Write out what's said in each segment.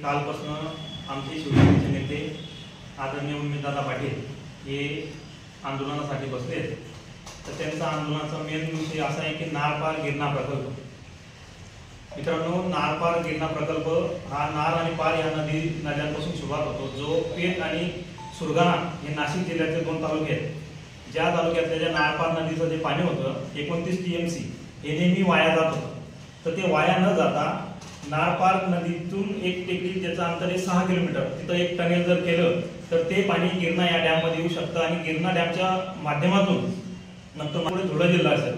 कालपासून आमचे शिवसेनेचे नेते आदरणीय उमेददादा पाटील हे आंदोलनासाठी बसले आहेत। तर त्यांचा आंदोलनाचा मेन विषय असा आहे की नारपार गिरणा प्रकल्प। मित्रांनो, नारपार गिरणा प्रकल्प हा नार आणि पार या नद्यांपासून सुरुवात होतो, जो पेठ आणि सुरगाणा हे नाशिक जिल्ह्याचे 2 तालुके आहेत। ज्या तालुक्यातल्या ज्या नारपार नदीचं जे पाणी होतं 29 TMC हे नेहमी वाया जात होतं। तर ते वाया न जाता नारपार नदीतून एक टेकडी, ज्याचं अंतर आहे 6 किलोमीटर, तिथं एक टनेल जर केलं तर ते पाणी गिरणा या डॅममध्ये येऊ शकतं आणि गिरणा डॅमच्या माध्यमातून नंतर पुढे धुळे जिल्हा असेल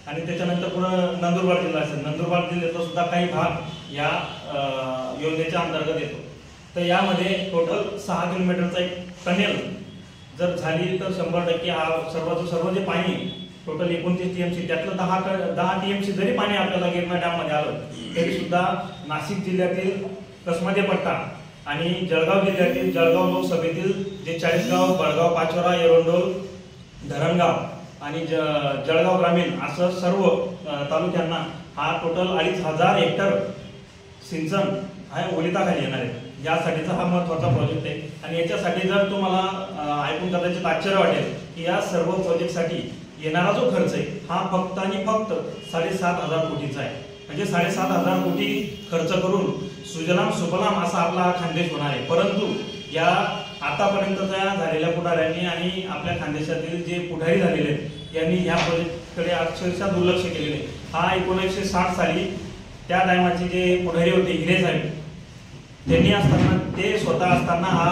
आणि त्याच्यानंतर पुढे नंदुरबार जिल्हा असेल। नंदुरबार जिल्ह्याचा सुद्धा काही भाग या योजनेच्या अंतर्गत येतो। तर यामध्ये टोटल 6 किलोमीटरचा एक टनेल जर झाली तर 100% हा सर्व जे पाणी टोटल 29 TMC त्यातलं 10 TMC जरी पाणी आपल्याला गिरणा डॅम मध्ये आलं तरी सुद्धा नाशिक जिल्ह्यातील कसमध्ये पट्टा आणि जळगाव जिल्ह्यातील जळगाव लोकसभेतील जे 40 गाव, बळगाव, पाचोरा, एरोंडोल, धरणगाव आणि जळगाव ग्रामीण असं सर्व तालुक्यांना हा टोटल 2,500 हेक्टर सिंचन हा ओलिताखाली येणार आहे। यासाठीचा हा महत्त्वाचा प्रोजेक्ट आहे आणि याच्यासाठी जर तुम्हाला ऐकून कदाचित आश्चर्य वाटेल की या सर्व प्रोजेक्टसाठी येणारा जो खर्च आहे हा फक्त आणि फक्त 7,500 कोटीचा आहे। म्हणजे 7,500 कोटी खर्च करून सुजलाम सुफलाम असा आपला हा खानदेश होणार आहे। परंतु या आतापर्यंतच्या झालेल्या पुढाऱ्यांनी आणि आपल्या खानदेशातील जे पुढारी झालेले आहेत यांनी या प्रोजेक्टकडे अक्षरशः दुर्लक्ष केलेले आहे। हा 1960 साली त्या टायमाचे जे पुढारी होते हिरे साहेब, त्यांनी असताना ते स्वतः असताना हा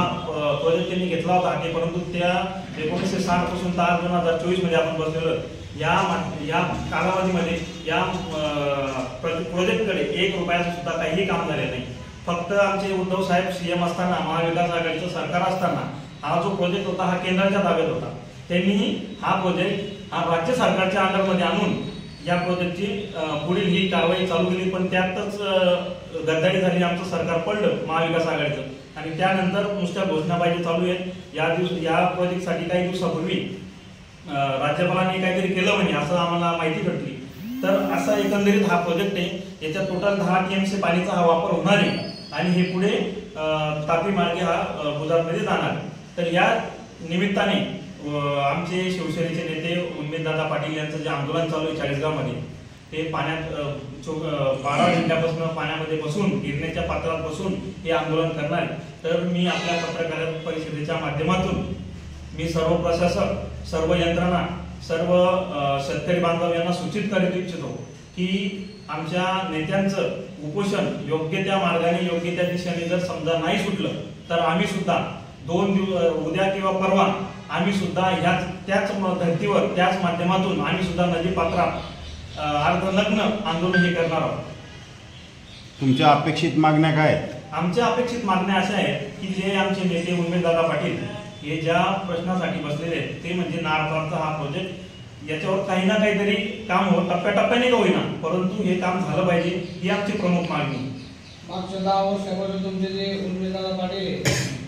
प्रोजेक्ट त्यांनी घेतला होता की, परंतु त्या 1960 पासून तर 2024 मध्ये आपण बसलेलो या कालावधीमध्ये या प्रोजेक्टकडे 1 रुपयाचं सुद्धा काहीही काम झाले नाही। फक्त आमचे उद्धव साहेब CM असताना, महाविकास आघाडीचं सरकार असताना हा जो प्रोजेक्ट होता हा केंद्राच्या ताब्यात होता। त्यांनी हा प्रोजेक्ट हा राज्य सरकारच्या अंडरमध्ये आणून या प्रोजेक्टची पुढील ही कारवाई चालू केली, पण त्यातच गद्दारी झाली, आमचं सरकार पडलं महाविकास आघाडीचं आणि त्यानंतर नुसत्या घोषणाबाजी चालू आहे। या प्रोजेक्टसाठी काही दिवसापूर्वी राज्यपालांनी काहीतरी केलं म्हणे असं आम्हाला माहिती भेटली। तर असा एकंदरीत हा प्रोजेक्ट आहे। याच्यात टोटल 10 TMC पाणीचा हा वापर होणार आहे आणि हे पुढे तापी मार्गे हा गुजरातमध्ये जाणार। तर या निमित्ताने आमचे शिवसेनेचे नेते उमेददादा पाटील यांचं जे आंदोलन चालू आहे 40 गावामध्ये, ते पाण्यात 12 जिल्ह्यापासून पाण्यामध्ये बसून गिरणेच्या पात्रात बसून हे आंदोलन करणार आहे। तर मी आपल्या पत्रकार परिषदेच्या माध्यमातून मी सर्व प्रशासक, सर्व यंत्रणा, सर्व शेतकरी बांधव यांना सूचित करू इच्छितो की आमच्या नेत्यांचं उपोषण योग्य त्या मार्गाने, योग्य त्या दिशेने जर समजा नाही सुटलं तर आम्ही सुद्धा 2 दिवस उद्या किंवा परवा आम्ही सुद्धा त्याच धर्तीवर, त्याच माध्यमातून आम्ही सुद्धा नदी पात्रात अर्धनग्न आंदोलन हे करणार आहोत। तुमच्या अपेक्षित मागण्या काय? आमच्या अपेक्षित मागण्या अशा आहेत की जे आमचे नेते उमेददादा पाटील हे ज्या प्रश्नासाठी बसलेले आहेत ते म्हणजे नारपारचा हा प्रोजेक्ट, याच्यावर काही ना काहीतरी काम हो, टप्प्याटप्प्याने का होईना परंतु हे काम झालं पाहिजे, ही आमची प्रमुख मागणी। मागच्या 10 वर्षापासून तुमचे जे उमेददादा पाटील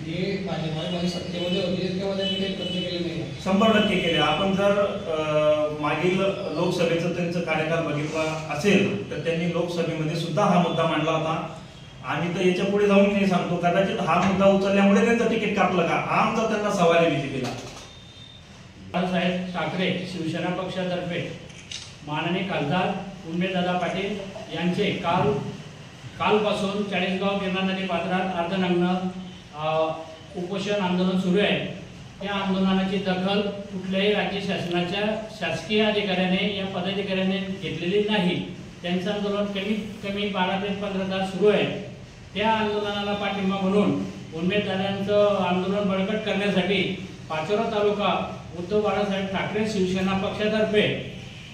हे भाजपमध्ये सत्तेमध्ये होते तेव्हा त्यांनी काही खर्च केले नाही? 100% केले। आपण जर मागील लोकसभेचं त्यांचं कार्यकाल बघितला असेल तर त्यांनी लोकसभेमध्ये सुद्धा हा मुद्दा मांडला होता। आम्ही तर याच्या पुढे जाऊन नाही सांगतो, कदाचित हा मुद्दा उचलल्यामुळे त्यांचं तिकीट कापलं का हा आमचा त्यांना सवाल आहे बीजेपीला। बाळासाहेब ठाकरे शिवसेना पक्षातर्फे माननीय खासदार उमेददादा पाटील यांचे कालपासून 40 गाव गिरणा नदी पात्रात अर्धनग्न उपोषण आंदोलन सुरू आहे। या आंदोलनाची दखल कुठल्याही राज्य शासनाच्या शासकीय अधिकाऱ्याने या पदाधिकाऱ्याने घेतलेली नाही। त्यांचं आंदोलन कमीत कमी 12 ते 15 तास सुरू आहे। त्या आंदोलनाला पाठिंबा म्हणून उमेदवारांचं आंदोलन बळकट करण्यासाठी पाचोरा तालुका उद्धव बाळासाहेब ठाकरे शिवसेना पक्षातर्फे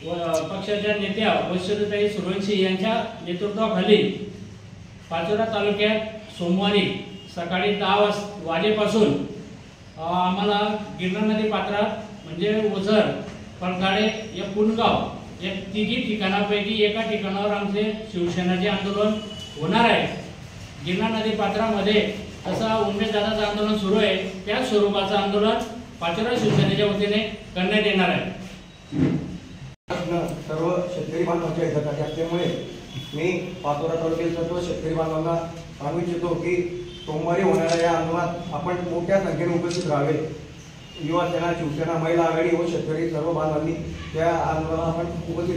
पक्षाच्या नेत्या वैश्वताई सुरवंशी यांच्या नेतृत्वाखाली पाचोरा तालुक्यात सोमवारी सकाळी 10 वाजेपासून आम्हाला गिरणा नदी पात्रात म्हणजे ओझर, परगाडे या पुणगाव या 3 ठिकाणापैकी एका ठिकाणावर आमचे शिवसेनाचे आंदोलन होणार आहे। गिरणा नदी पात्रामध्ये तसा उमेददाराचं आंदोलन सुरू आहे, त्या स्वरूपाचं आंदोलन पाचोरा शिवसेनेच्या वतीने करण्यात येणार आहे। सर्व शेतकरी बांधवांच्या हितासाठी असल्यामुळे मी पाचोरा तालुक्यातील सर्व शेतकरी बांधवांना सांगू इच्छितो की सोमवारी होणाऱ्या या आंदोलनात आपण मोठ्या संख्येने उपस्थित राहावे. युवा सेना, शिवसेना, महिला आघाडी व शेतकरी सर्व बांधवांनी त्या आंदोलनात आपण उपस्थित